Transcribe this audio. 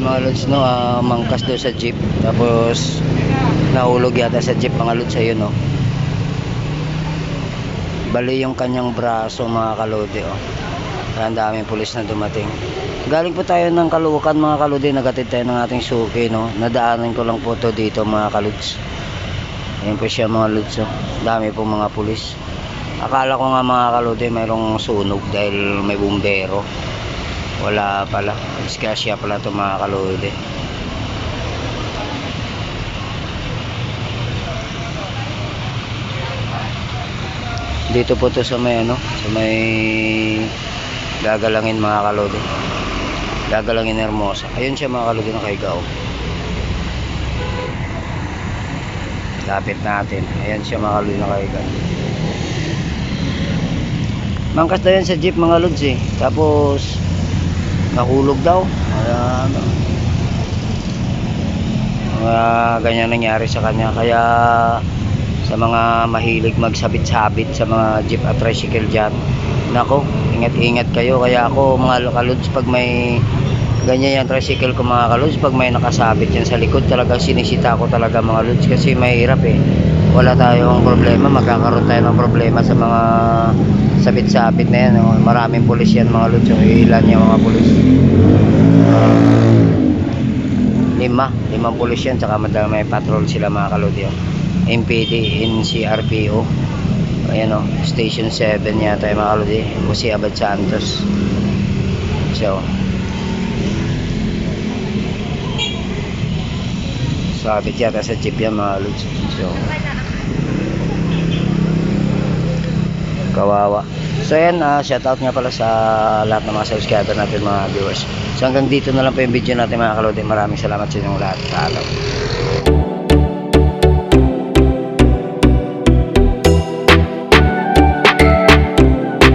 Ayan mga lods, no, mangkas doon sa jeep. Tapos nahulog yata sa jeep mga lods. Ayun, no. Bali yung kanyang braso mga kalode, oh. Kaya ang daming pulis na dumating. Galing po tayo ng Caloocan mga kalode. Nagatid tayo ng ating suki, no. Nadaanan ko lang po to dito mga kalods. Ayun po siya mga lods, oh. Dami po mga pulis. Akala ko nga mga kalode mayroong sunog dahil may bumbero. Wala pala. Disgrasya pala ito mga kalode. Dito po to sa may ano, sa may Gagalangin mga kalode. Gagalangin Hermosa. Ayun siya mga kalode, nakahiga, oh. Lapit natin. Ayan siya mga kalode, nakahiga. Mangkas daw yan sa jeep mga lods, eh. Tapos nahulog daw. Ganyan nangyari sa kanya. Kaya sa mga mahilig magsabit-sabit sa mga jeep at tricycle dyan, nako, ingat-ingat kayo. Kaya ako mga kalods, pag may ganyan yung tricycle ko mga kalods, pag may nakasabit yan sa likod, talagang sinisita ko talaga mga lods. Kasi mahirap, eh. Wala tayong problema, magkakaroon tayo ng problema sa mga sabit-sabit na yan, oh. Maraming pulis yan mga lods, oh. Ilan yung mga pulis? Limang pulis yan, tsaka may patrol sila mga kalodi, oh. MPD, NCRPO. Ayan, oh. Station 7 yata yung mga kalodi, Jose Abad Santos. So sabit yata sa jeep yan mga lods. So kawawa. So ayan, shoutout nga pala sa lahat ng mga subscriber natin mga viewers. So hanggang dito na lang po yung video natin mga kalodi. Maraming salamat sa inyong lahat. Paalam.